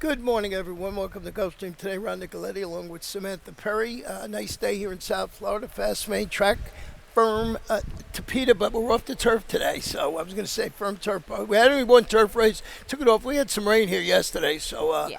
Good morning, everyone. Welcome to Gulfstream today. Ron Nicoletti along with Samantha Perry. Nice day here in South Florida. Fast main track, firm Tapeta, but we're off the turf today. So I was going to say firm turf. We had only one turf race. Took it off. We had some rain here yesterday, so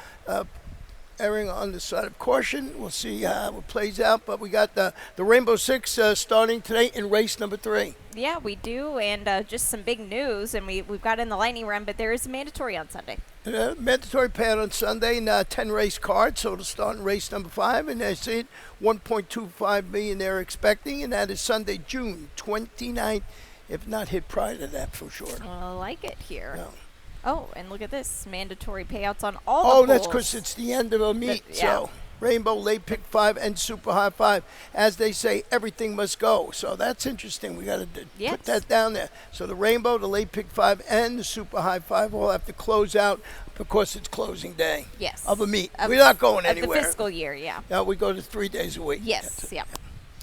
erring on the side of caution. We'll see how it plays out. But we got the Rainbow Six starting today in race number 3. Yeah, we do, and just some big news, and we've got in the lightning round, but there is a mandatory on Sunday. Mandatory pad on Sunday, and 10 race card, so it'll start in race number 5, and that's it. 1.25 million they're expecting, and that is Sunday, June 29th, if not hit prior to that for sure. I like it here. No. Oh, and look at this, mandatory payouts on all the pools. That's because it's the end of a meet, so Rainbow, late pick 5, and super high 5. As they say, everything must go. So that's interesting. We got to put that down there. So the Rainbow, the late pick 5, and the super high 5 all have to close out because it's closing day of a meet. We're not going anywhere. The fiscal year, yeah. No, we go to 3 days a week. Yes, yeah.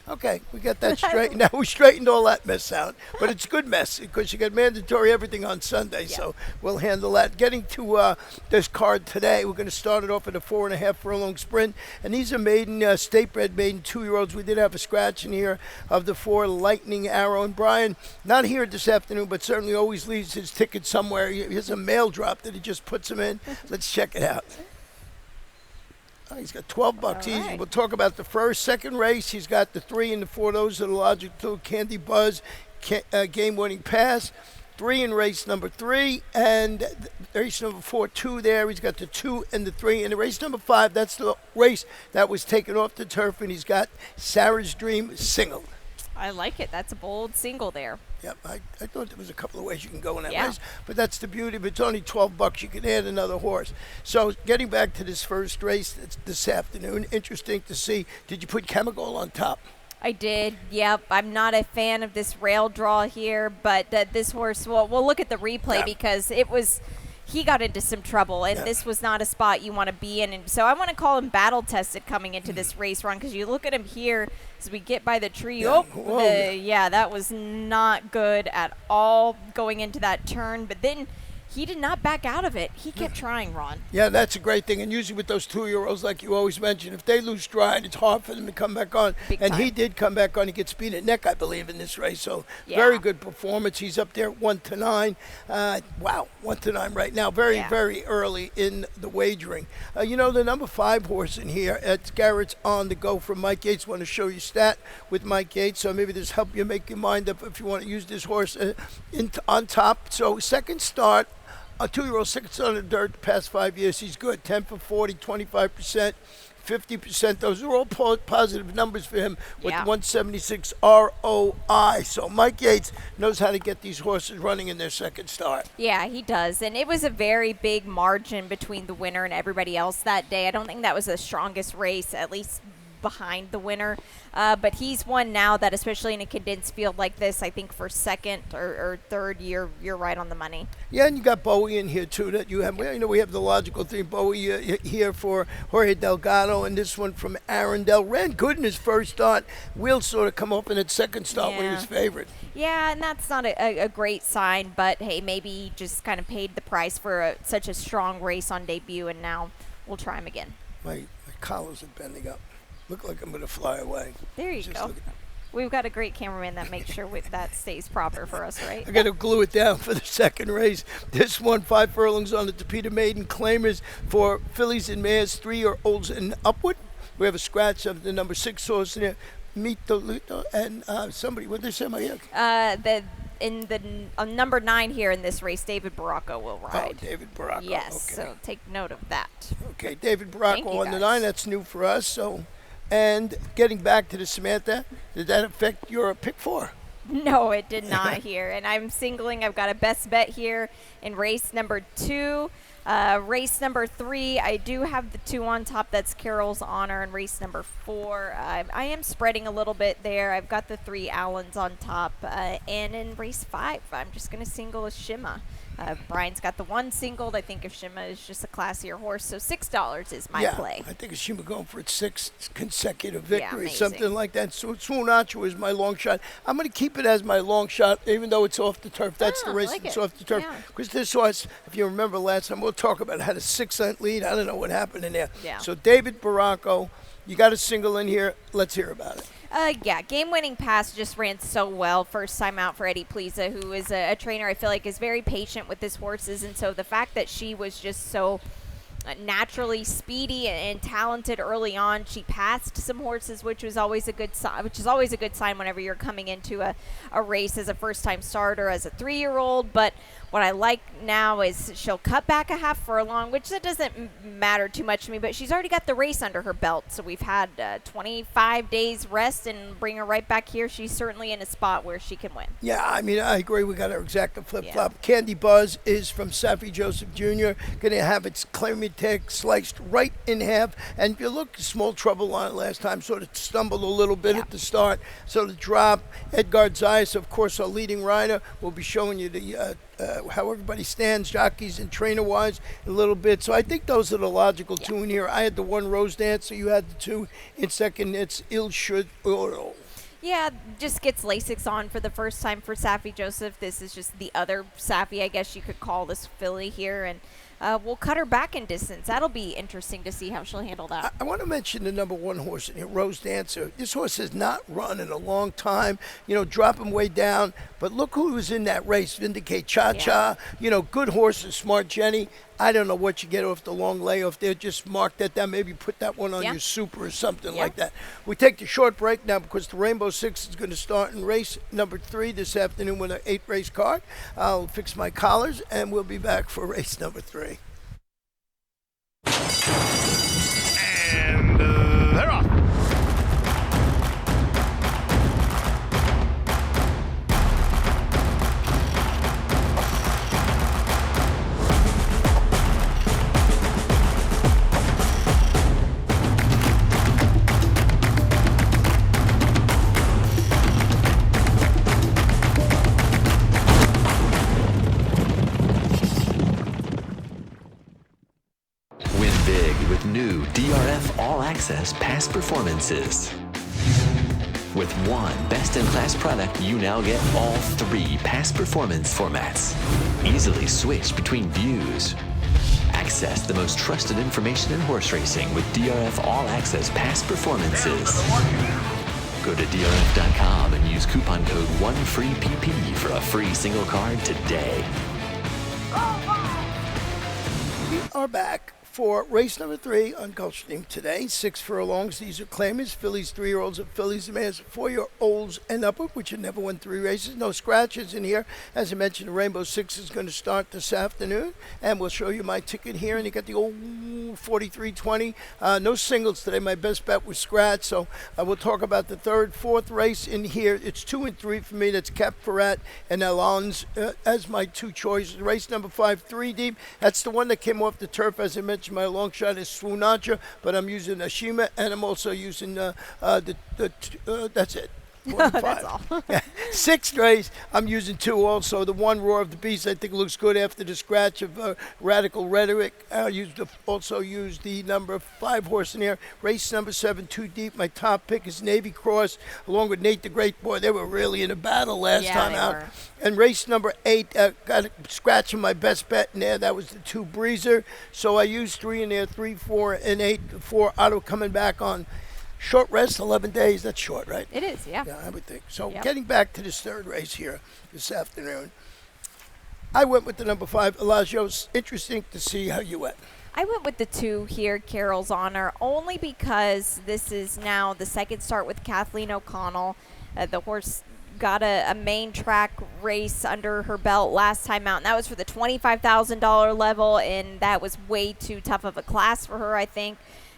Okay, we got that straight. Now we straightened all that mess out, but it's good mess because you got mandatory everything on Sunday, so we'll handle that. Getting to this card today, we're going to start it off at a 4.5 furlong sprint, and these are maiden, state-bred maiden 2-year-olds. We did have a scratch in here of the 4 Lightning Arrow, and Brian, not here this afternoon, but certainly always leaves his ticket somewhere. Here's a mail drop that he just puts them in. Let's check it out. He's got $12 easy. Right. We'll talk about the first, second race. He's got the 3 and the 4. Those are the logical Candy Buzz game-winning pass. 3 in race number 3, and race number 4, 2 there. He's got the 2 and the 3. And the race number 5, that's the race that was taken off the turf, and he's got Sarah's Dream single. I like it. That's a bold single there. Yep, I thought there was a couple of ways you can go in that race, but that's the beauty. If it's only $12, you can add another horse. So getting back to this first race this afternoon, interesting to see. Did you put Chemical on top? I did, yep. I'm not a fan of this rail draw here, but this horse, we'll look at the replay because he got into some trouble, and this was not a spot you want to be in. And so I want to call him battle-tested coming into this race run because you look at him here as we get by the tree. That was not good at all going into that turn. But then he did not back out of it. He kept trying, Ron. Yeah, that's a great thing. And usually with those 2-year-olds, like you always mention, if they lose stride, it's hard for them to come back on. He did come back on. He gets beat at neck, I believe, in this race. So very good performance. He's up there at 1-9. 1-9 right now. Very early in the wagering. The number 5 horse in here, it's Garrett's On the Go from Mike Yates. Want to show you stat with Mike Yates. So maybe this help you make your mind up if you want to use this horse on top. So second start. A 2-year-old, second start in the dirt the past 5 years. He's good. 10 for 40, 25%, 50%. Those are all positive numbers for him with 176 ROI. So Mike Yates knows how to get these horses running in their second start. Yeah, he does. And it was a very big margin between the winner and everybody else that day. I don't think that was the strongest race, at least behind the winner, but he's one now that, especially in a condensed field like this, I think for second or third, you're right on the money. Yeah, and you got Bowie in here too. That you have, we have the logical thing. Bowie here for Jorge Delgado, and this one from Arundel. Ran good in his first start. Will sort of come up in its second start when he was favored. Yeah, and that's not a great sign, but hey, maybe he just kind of paid the price for such a strong race on debut, and now we'll try him again. My collars are bending up. Look like I'm going to fly away. There you go. We've got a great cameraman that makes sure that stays proper for us, right? I got to glue it down for the second race. This one, 5 furlongs on the Tapeta Maiden. Claimers for fillies and mares, 3-year-olds and upward. We have a scratch of the number 6 horse in there, Mito Luto, and somebody. What did they say, Maya? In the number 9 here in this race, David Baracco will ride. Oh, David Baracco. Yes, okay. So take note of that. Okay, David Baracco on the 9. That's new for us. So. And getting back to the Samantha, did that affect your pick 4? No, it did not here. And I'm singling. I've got a best bet here in race number 2. Race number 3, I do have the 2 on top. That's Carol's Honor. And race number 4, I am spreading a little bit there. I've got the 3 Allens on top. And in race 5, I'm just going to single a Shima. Brian's got the one singled. I think Ashima is just a classier horse, so $6 is my play. I think Ashima going for its 6th consecutive victory, amazing. something like that. So Swoonachua is my long shot. I'm going to keep it as my long shot, even though it's off the turf. That's the race that's off the turf. Because this horse, if you remember last time, we'll talk about it, had a 6-cent lead. I don't know what happened in there. Yeah. So David Baracco, you got a single in here. Let's hear about it. Game-winning pass just ran so well. First time out for Eddie Pliza, who is a trainer I feel like is very patient with his horses. And so the fact that she was just so naturally speedy and talented early on, she passed some horses, which was always a good sign. Which is always a good sign whenever you're coming into a race as a first-time starter, as a 3-year-old. But what I like now is she'll cut back a half furlong, which that doesn't matter too much to me, but she's already got the race under her belt. So we've had 25 days rest and bring her right back here. She's certainly in a spot where she can win. Yeah, I mean, I agree. We got our exacta flip-flop. Candy Buzz is from Safi Joseph Jr. Going to have its claimant tag sliced right in half. And if you look, small trouble on it last time, sort of stumbled a little bit at the start. So the drop, Edgar Zayas, of course, our leading rider, will be showing you the how everybody stands, jockeys and trainer-wise, a little bit. So I think those are the logical two in here. I had the one Rose Dancer. You had the two in second. It's Il Should Oro. Yeah, just gets Lasix on for the first time for Safi Joseph. This is just the other Safi, I guess you could call this filly here. And we'll cut her back in distance. That'll be interesting to see how she'll handle that. I want to mention the number one horse in here, Rose Dancer. This horse has not run in a long time, drop him way down. But look who was in that race, Vindicate Cha-Cha, good horses, Smart Jenny. I don't know what you get off the long layoff there. Just mark that down. Maybe put that one on your super or something like that. We take the short break now because the Rainbow Six is going to start in race number 3 this afternoon with an 8-race card. I'll fix my collars, and we'll be back for race number 3. And they're off. New DRF All Access Past Performances. With one best-in-class product, you now get all 3 past performance formats. Easily switch between views. Access the most trusted information in horse racing with DRF All Access Past Performances. Go to DRF.com and use coupon code 1FREEPP for a free single card today. We are back for race number 3 on Gulfstream today. 6 furlongs. These are claimers, fillies, 3-year-olds, and fillies, mares, 4-year-olds and upward, which have never won 3 races. No scratches in here. As I mentioned, the Rainbow Six is going to start this afternoon, and we'll show you my ticket here. And you got the old 43.20. No singles today. My best bet was scratch. So we'll talk about the 3rd, 4th race in here. It's 2 and 3 for me. That's Cap Ferrat and Alons as my 2 choices. Race number 5, 3 deep. That's the one that came off the turf, as I mentioned. My long shot is Swoonachua, but I'm using Ashima, and I'm also using that's it. That's all. 6th race, I'm using 2 also. The one Roar of the Beast, I think looks good after the scratch of Radical Rhetoric. I also used the number 5 horse in here. Race number 7, 2 deep. My top pick is Navy Cross, along with Nate the Great Boy. They were really in a battle last time out. Were. And race number 8, got a scratch of my best bet in there. That was the 2 Breezer. So I used 3 in there, 3, 4, and 8. 4 Otto coming back on short rest, 11 days. That's short, right? It is, yeah. Yeah, I would think. So getting back to this 3rd race here this afternoon, I went with the number 5, Elagios. Interesting to see how you went. I went with the 2 here, Carol's Honor, only because this is now the 2nd start with Kathleen O'Connell. The horse got a main track race under her belt last time out, and that was for the $25,000 level, and that was way too tough of a class for her, I think.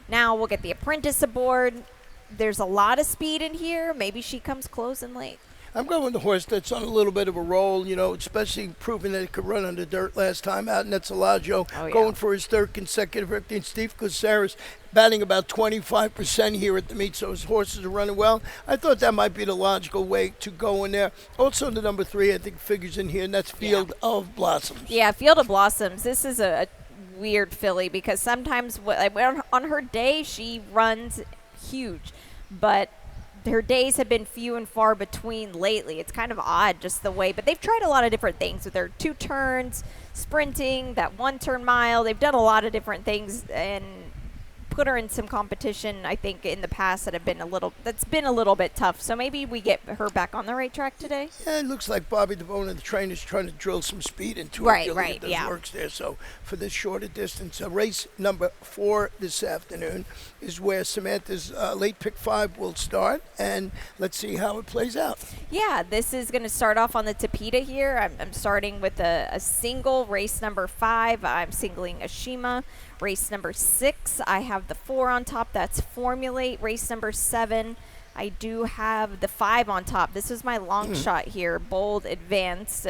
Now we'll get the apprentice aboard. There's a lot of speed in here. Maybe she comes close and late. I'm going with the horse that's on a little bit of a roll, especially proving that it could run on the dirt last time out, and that's Elaggio, going for his third consecutive victory. And Steve Caceres batting about 25% here at the meet, so his horses are running well. I thought that might be the logical way to go in there. Also, the number 3, I think, figures in here, and that's Field of Blossoms. Yeah, Field of Blossoms. This is a weird filly because sometimes on her day she runs huge, but her days have been few and far between lately. It's kind of odd just the way, but they've tried a lot of different things with their 2 turns, sprinting, that 1-turn mile. They've done a lot of different things and put her in some competition, I think, in the past that's been a little bit tough. So maybe we get her back on the right track today. Yeah, it looks like Bobby DeBone and the trainer's trying to drill some speed into her. Right, yeah. Works there. So for this shorter distance, race number 4 this afternoon is where Samantha's late pick 5 will start, and let's see how it plays out. Yeah, this is going to start off on the Tapeta here. I'm starting with a single, race number 5. I'm singling Ashima. Race number 6, I have the 4 on top. That's Formulate. Race number 7, I do have the 5 on top. This is my long shot here. Bold Advance.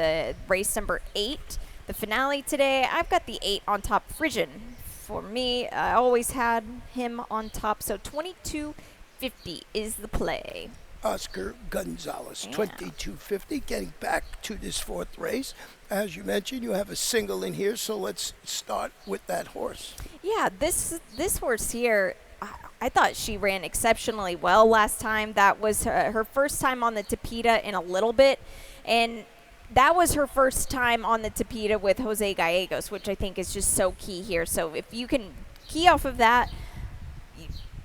Race number 8, the finale today. I've got the 8 on top. Frisian. For me, I always had him on top. So 22.50 is the play. Oscar Gonzalez, 22.50, getting back to this 4th race. As you mentioned, you have a single in here, so let's start with that horse. Yeah, this horse here, I thought she ran exceptionally well last time. That was her first time on the Tapeta in a little bit, and that was her first time on the Tapeta with Jose Gallegos, which I think is just so key here. So if you can key off of that,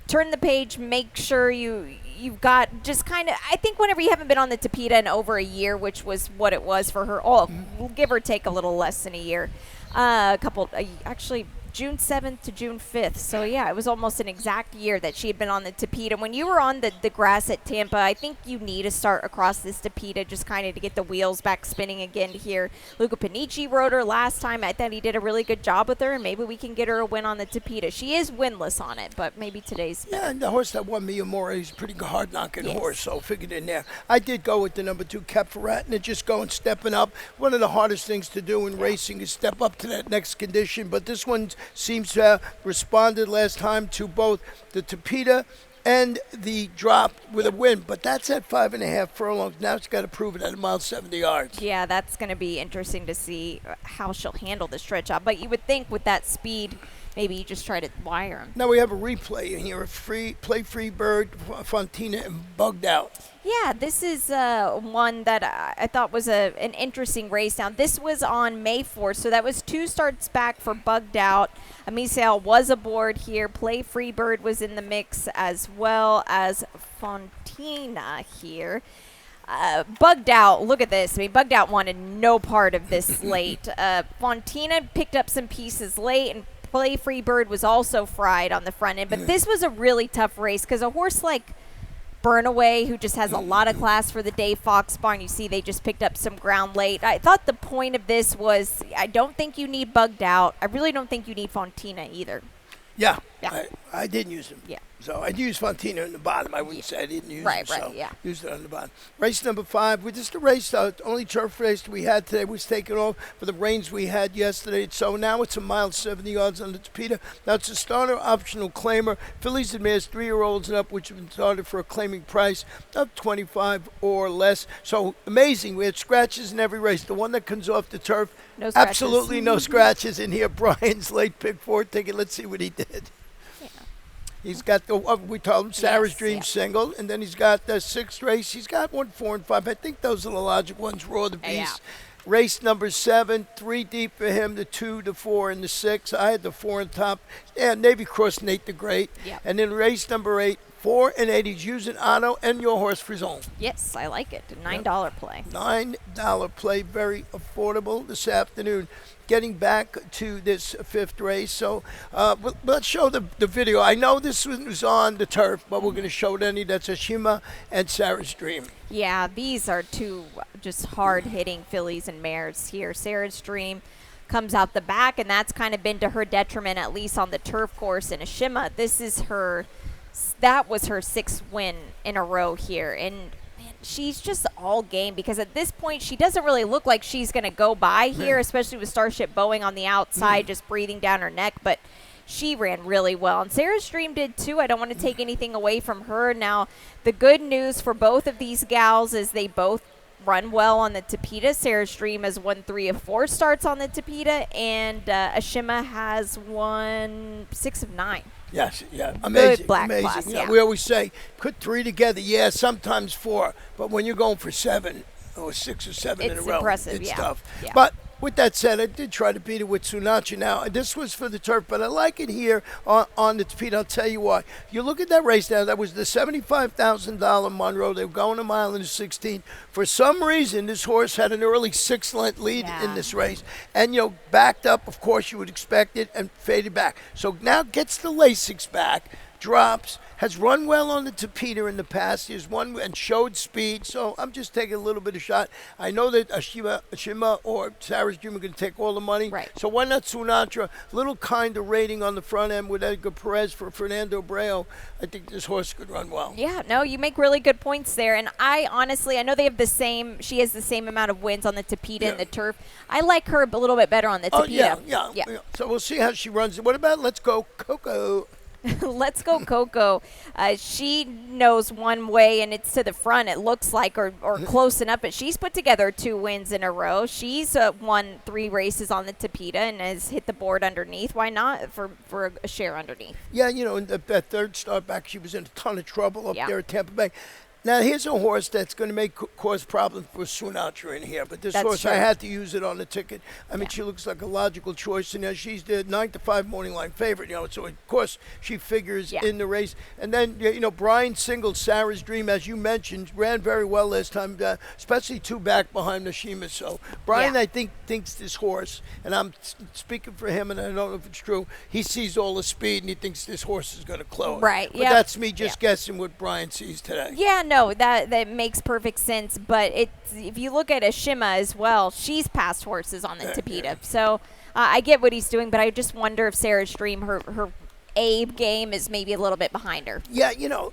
turn the page, make sure you've got just kind of, I think whenever you haven't been on the Tapeta in over a year, which was what it was for her, we'll give or take a little less than a year, actually June 7th to June 5th. So, yeah, it was almost an exact year that she had been on the Tapeta. When you were on the grass at Tampa, I think you need to start across this Tapeta just kind of to get the wheels back spinning again here. Luca Panici rode her last time. I thought he did a really good job with her, and maybe we can get her a win on the Tapeta. She is winless on it, but maybe today's better. Yeah, and the horse that won Mia Mora, he's a pretty hard-knocking horse, so figured in there. I did go with the number 2, Kepferat, and just going, stepping up. One of the hardest things to do in racing is step up to that next condition, but this one seems to have responded last time to both the Tapeta and the drop with a win, but that's at 5.5 furlongs. Now it's got to prove it at a mile 70 yards. Yeah, that's going to be interesting to see how she'll handle the stretch out. But you would think with that speed, maybe you just try to wire him. Now we have a replay in here, Play Free Bird, Fontina, and Bugged Out. Yeah, this is one that I thought was an interesting race. Now, this was on May 4th, so that was 2 starts back for Bugged Out. Amisael was aboard here. Play Free Bird was in the mix as well as Fontina here. Bugged Out, look at this. I mean, Bugged Out wanted no part of this late. Fontina picked up some pieces late, and Play Free Bird was also fried on the front end. But this was a really tough race because a horse like Burnaway, who just has a lot of class for the Dave Fox barn. You see they just picked up some ground late. I thought the point of this was I don't think you need Bugged Out. I really don't think you need Fontina either. Yeah. I didn't use him. Yeah. So I used Fontina in the bottom. I wouldn't say I didn't use him. So used it on the bottom. Race number 5, which is the race, the only turf race we had today was taken off for the rains we had yesterday. So now it's a mile 70 yards on the Tapeta. Now it's a starter optional claimer. Fillies and mares 3-year-olds and up, which have been started for a claiming price of $25 or less. So amazing. We had scratches in every race. The one that comes off the turf, no scratches. Absolutely no scratches in here. Brian's late pick 4 ticket. Let's see what he did. He's got we told him, Sarah's Dream single, and then he's got the 6th race. He's got 1, 4, and 5. I think those are the logical ones. Raw the Beast. Race number 7, 3 deep for him, the 2, the 4, and the 6. I had the 4 on top. Yeah, Navy Cross Nate the Great. Yep. And then race number 8, 4 and 8. He's using Otto and your horse Frison. Yes, I like it. $9 play. $9 play, very affordable this afternoon. Getting back to this 5th race, so let's show the video. I know this was on the turf, but we're going to show it any. That's Ashima and Sarah's Dream. Yeah, these are 2 just hard-hitting fillies and mares here. Sarah's Dream comes out the back, and that's kind of been to her detriment, at least on the turf course. And Ashima, that was her 6th win in a row here. And man, she's just all game because at this point she doesn't really look like she's going to go by here, especially with Starship Boeing on the outside, just breathing down her neck. But she ran really well. And Sarah's Dream did too. I don't want to take anything away from her. Now, the good news for both of these gals is they both run well on the Tapeta. Sarah's Dream has won 3 of 4 starts on the Tapeta, and Ashima has won 6 of 9. Yes, yeah, amazing, Good black amazing. class, Yeah, yeah. we always say put 3 together. Yeah, sometimes 4, but when you're going for 7 or 6 or 7 in a It's row, impressive, it's yeah. tough. Yeah. But with that said, I did try to beat it with Sunacha. Now, this was for the turf, but I like it here on the Tapeta. I'll tell you why. You look at that race now, that was the $75,000 Monroe. They were going a mile in the 16. For some reason, this horse had an early 6-length lead in this race. And, backed up, of course, you would expect it, and faded back. So now gets the Lasix back, drops, has run well on the Tapeta in the past. He's won and showed speed, so I'm just taking a little bit of shot. I know that Ashima or Sarah's Dream are going to take all the money. Right. So why not Sunatra? Little kind of rating on the front end with Edgar Perez for Fernando Abreu. I think this horse could run well. Yeah, no, you make really good points there. And I honestly, I know they have she has the same amount of wins on the Tapeta and the turf. I like her a little bit better on the Tapeta. Yeah. So we'll see how she runs. What about Let's Go Coco? Let's Go Coco. She knows one way, and it's to the front, it looks like, or close enough. But she's put together 2 wins in a row. She's won 3 races on the Tapeta and has hit the board underneath. Why not for a share underneath? Yeah, in that third start back, she was in a ton of trouble up there at Tampa Bay. Now, here's a horse that's going to cause problems for Sunatra in here. But this horse, I had to use it on the ticket. I mean, she looks like a logical choice. And she's the 9-5 morning line favorite, So, of course, she figures in the race. And then, Brian Singles, Sarah's Dream, as you mentioned, ran very well last time, especially 2 back behind Nashima. So, Brian, I think, thinks this horse, and I'm speaking for him, and I don't know if it's true, he sees all the speed, and he thinks this horse is going to close. Right, But that's me just guessing what Brian sees today. Yeah, no, that makes perfect sense. But if you look at Ashima as well, she's passed horses on the Tapeta. Yeah. So I get what he's doing, but I just wonder if Sarah's Dream, her Abe game is maybe a little bit behind her. Yeah, your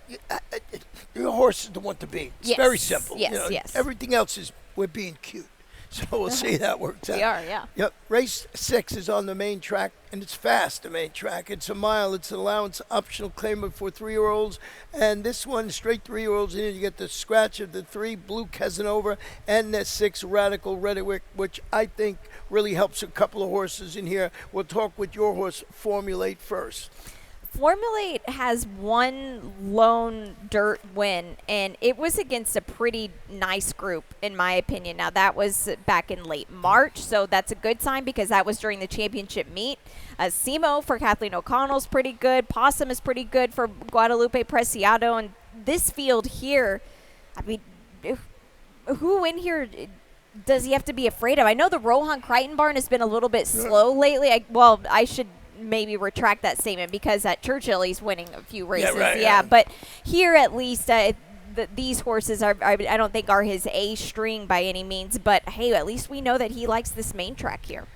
horse is the one to beat. It's very simple. Yes. Everything else we're being cute. So we'll see how that works out. We are, yeah. Yep. Race 6 is on the main track, and it's fast, the main track. It's a mile. It's an allowance optional claimant for 3-year-olds. And this one, straight 3-year-olds in it. You get the scratch of the 3, Blue Casanova, and the 6, Radical Reddick, which I think really helps a couple of horses in here. We'll talk with your horse, Formulate, first. Formulate has one lone dirt win, and it was against a pretty nice group, in my opinion. Now, that was back in late March, so that's a good sign because that was during the championship meet. Simo for Kathleen O'Connell is pretty good. Possum is pretty good for Guadalupe Preciado. And this field here, I mean, who in here does he have to be afraid of? I know the Rohan Crichton barn has been a little bit slow lately. I should maybe retract that statement because at Churchill he's winning a few races. Yeah, but here at least these horses I don't think are his A string by any means, but hey, at least we know that he likes this main track here.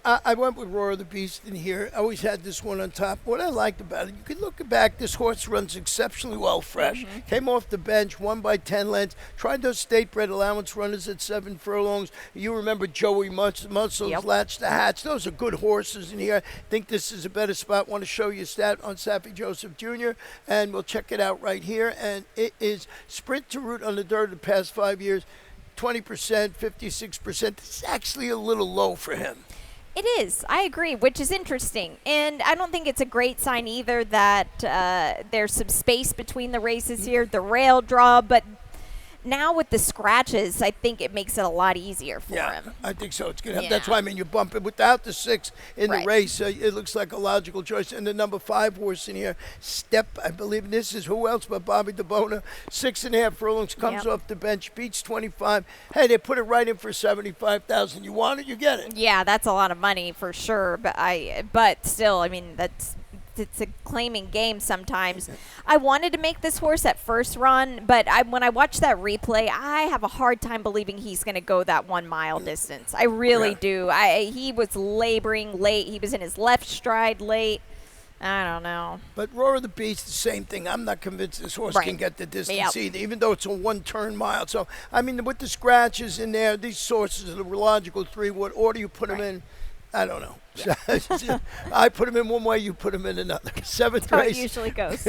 I went with Roar of the Beast in here. I always had this one on top. What I liked about it, you can look back, this horse runs exceptionally well fresh. Mm-hmm. Came off the bench, won by 10 lengths. Tried those state-bred allowance runners at 7 furlongs. You remember Joey Muscles, Latch the Hatch. Those are good horses in here. I think this is a better spot. Want to show you a stat on Saffie Joseph Jr., and we'll check it out right here. And it is sprint to root on the dirt the past 5 years. 20%, 56%. It's actually a little low for him. It is. I agree, which is interesting. And I don't think it's a great sign either that there's some space between the races here, the rail draw, but now with the scratches, I think it makes it a lot easier for him. I think so. It's gonna. That's why you bump it without the 6 in the race. It looks like a logical choice. And the number 5 horse in here, Step. I believe this is who else but Bobby DeBona. 6.5 furlongs, comes off the bench, beats 25. Hey, they put it right in for $75,000. You want it, you get it. Yeah, that's a lot of money for sure. But still, I mean, it's a claiming game sometimes. I wanted to make this horse at first run, but when I watch that replay, I have a hard time believing he's going to go that 1 mile distance. I really do. He was laboring late. He was in his left stride late. I don't know. But Roar of the Beast, the same thing. I'm not convinced this horse can get the distance either, even though it's a one-turn mile. So, I mean, with the scratches in there, these sources are the logical three. What order you put them in, I don't know. Yeah. I put him in one way, you put him in another. Seventh race. How it usually goes.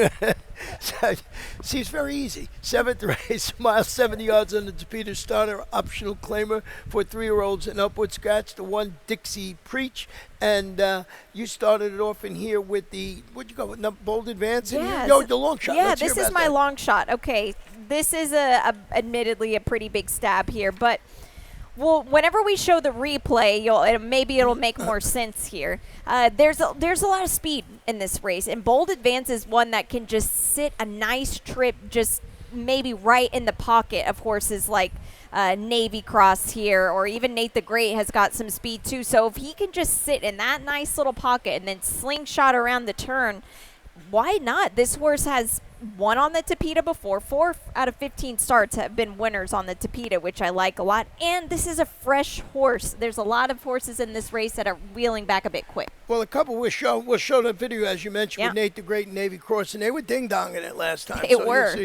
See, it's very easy. Seventh race, mile 70 yards on the Tapeta starter, optional claimer for 3-year-olds and upward. Scratch the one Dixie Preach. And you started it off in here with the, what'd you go with, Bold Advance? Yeah. No, the long shot. Yeah, Let's this hear is about my that. long shot. Okay, this is admittedly a pretty big stab here, but well, whenever we show the replay, maybe it'll make more sense here. There's a lot of speed in this race, and Bold Advance is one that can just sit a nice trip, just maybe right in the pocket of horses like Navy Cross here, or even Nate the Great has got some speed too. So if he can just sit in that nice little pocket and then slingshot around the turn, why not? This horse has won on the Tapeta before. 4 out of 15 starts have been winners on the Tapeta, which I like a lot. And this is a fresh horse. There's a lot of horses in this race that are wheeling back a bit quick. Well, a couple we'll show the video, as you mentioned, with Nate the Great and Navy Cross, and they were ding-donging it last time. It were.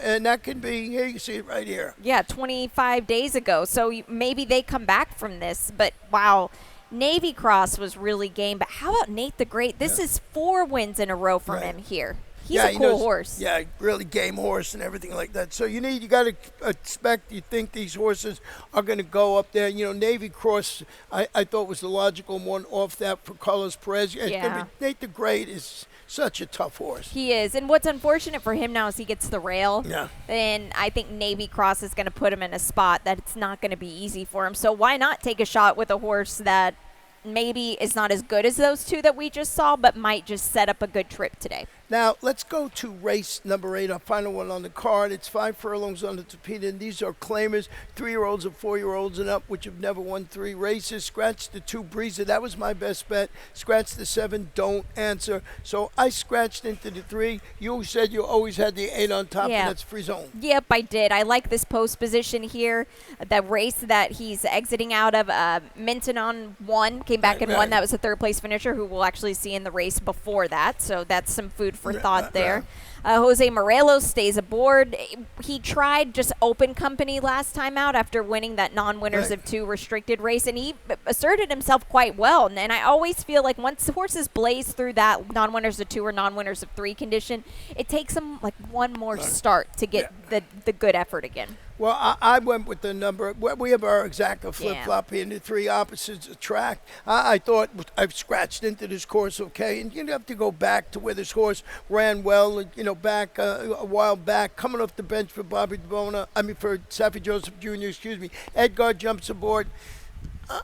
And that can be, here you see it right here. Yeah, 25 days ago. So maybe they come back from this. But, wow, Navy Cross was really game. But how about Nate the Great? This is 4 wins in a row from him here. He's a cool horse. Yeah, really game horse and everything like that. So you got to expect, you think these horses are going to go up there. You know, Navy Cross, I thought was the logical one off that for Carlos Perez. Yeah. Nate the Great is such a tough horse. He is. And what's unfortunate for him now is he gets the rail. Yeah. And I think Navy Cross is going to put him in a spot that it's not going to be easy for him. So why not take a shot with a horse that maybe is not as good as those two that we just saw, but might just set up a good trip today. Now, let's go to race number 8, our final one on the card. It's 5 furlongs on the Tapeta, and these are claimers, 3-year-olds and 4-year-olds and up, which have never won 3 races. Scratch the 2 Breezer. That was my best bet. Scratch the 7, Don't Answer. So I scratched into the 3. You said you always had the 8 on top, and that's Free Zone. Yep, I did. I like this post position here. The race that he's exiting out of, Minton on 1, came back and won. That was a 3rd-place finisher who we'll actually see in the race before that. So that's some food for thought there. Jose Morelos stays aboard. He tried just open company last time out after winning that non-winners of 2 restricted race, and he asserted himself quite well. And I always feel like once the horses blaze through that non-winners of 2 or non-winners of 3 condition, it takes them like one more start to get the good effort again. Well, I went with the number. We have our exacta flip-flop here, the 3 opposites attract. I thought I've scratched into this course okay, and you have to go back to where this horse ran well, back a while back, coming off the bench for for Saffie Joseph Jr., Edgar jumps aboard.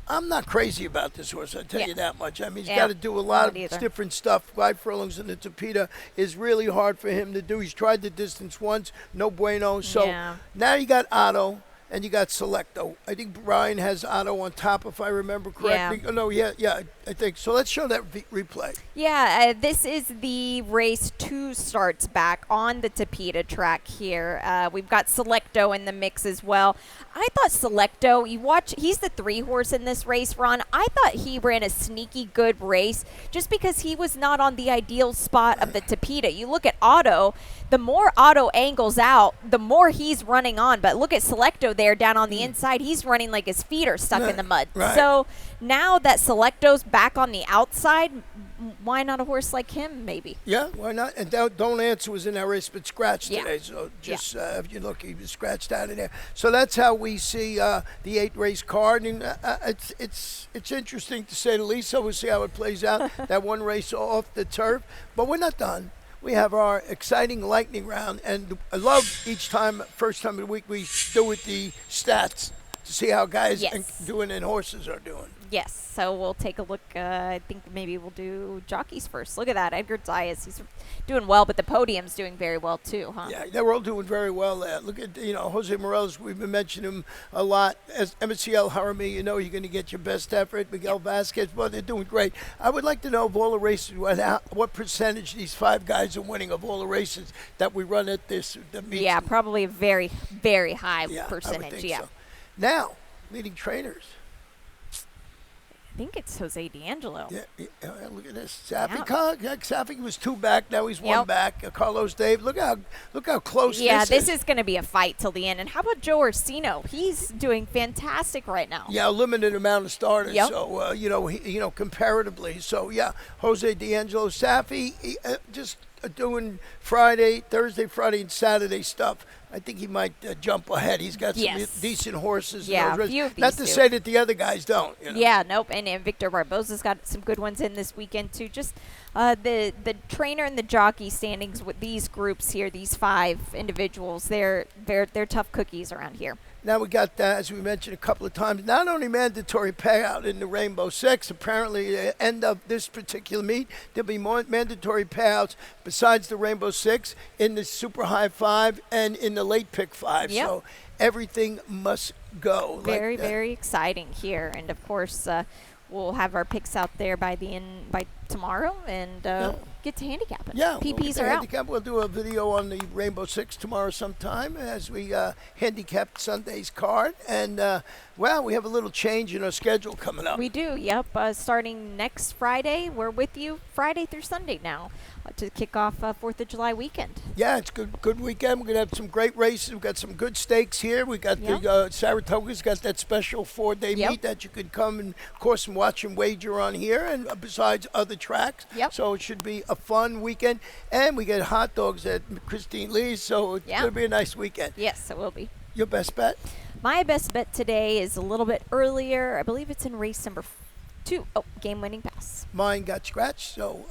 I'm not crazy about this horse, I'll tell you that much. I mean, he's got to do a lot of different stuff. 5 furlongs in the Tapeta is really hard for him to do. He's tried the distance once, no bueno. So now you got Otto and you got Selecto. I think Brian has Otto on top, if I remember correctly. Yeah. Oh, no, yeah, I think. So let's show that replay. Yeah, this is the race 2 starts back on the Tapeta track here. We've got Selecto in the mix as well. I thought Selecto, he's the 3 horse in this race, Ron. I thought he ran a sneaky good race just because he was not on the ideal spot of the Tapeta. You look at Otto, the more Otto angles out, the more he's running on. But look at Selecto there down on the inside. He's running like his feet are stuck in the mud. Right. So now that Selecto's back on the outside, why not a horse like him, maybe? Yeah, why not? And Don't Answer was in that race, but scratched today. So just, if you look, he was scratched out of there. So that's how we see the 8-race card. And it's interesting to say the least. So we'll see how it plays out. That one race off the turf. But we're not done. We have our exciting lightning round. And I love each time, first time of the week, we do it the stats to see how guys are doing and horses are doing. Yes, so we'll take a look. I think maybe we'll do jockeys first. Look at that. Edgar Zayas, he's doing well, but the podium's doing very well too, huh? Yeah, they're all doing very well there. Look at, Jose Morelos, we've been mentioning him a lot. As MCL Harami, you're going to get your best effort. Miguel Vasquez, well, they're doing great. I would like to know of all the races, what percentage these 5 guys are winning of all the races that we run at the meets. Yeah, probably a very, very high percentage. I would think so. Now, leading trainers. think it's Jose D'Angelo. Yeah, look at this. Safi was 2 back. Now he's 1 back. Carlos Dave. Look how close. This is going to be a fight till the end. And how about Joe Orsino? He's doing fantastic right now. Yeah, a limited amount of starters. Yep. So comparatively. So yeah, Jose D'Angelo, Safi, just doing Thursday, Friday, and Saturday stuff. I think he might jump ahead. He's got some decent horses. Yeah, in those Not to say that the other guys don't. Yeah, nope. And Victor Barbosa's got some good ones in this weekend too. Just the trainer and the jockey standings with these groups here, these 5 individuals, they're tough cookies around here. Now we got, as we mentioned a couple of times, not only mandatory payout in the Rainbow Six. Apparently, at the end of this particular meet, there'll be more mandatory payouts besides the Rainbow Six in the Super High 5 and in the Late Pick 5. Yep. So everything must go. Very, very exciting here. And, of course, we'll have our picks out there by tomorrow and get to handicapping. Yeah, PPs are out. We'll do a video on the Rainbow Six tomorrow sometime as we handicap Sunday's card. And, we have a little change in our schedule coming up. We do, yep. Starting next Friday, we're with you Friday through Sunday now to kick off 4th of July weekend. Yeah, it's good weekend. We're going to have some great races. We've got some good stakes here. We got the Saratoga's got that special 4-day meet that you could come and, of course, and watch and wager on here, and besides other tracks. Yep. So it should be a fun weekend. And we get hot dogs at Christine Lee's, so it's going to be a nice weekend. Yes, it will be. Your best bet? My best bet today is a little bit earlier. I believe it's in race number 2. Oh, game-winning pass. Mine got scratched, so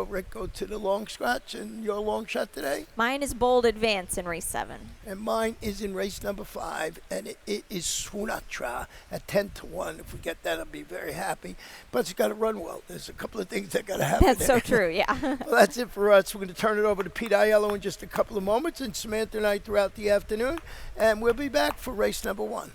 Rick, go to the long scratch. And your long shot today? Mine is Bold Advance in race 7. And mine is in race number 5, and it is Swunatra at 10-1. If we get that, I'll be very happy. But it's got to run well. There's a couple of things that got to happen. That's so true, yeah. Well, that's it for us. We're going to turn it over to Pete Aiello in just a couple of moments, and Samantha and I throughout the afternoon. And we'll be back for race number 1.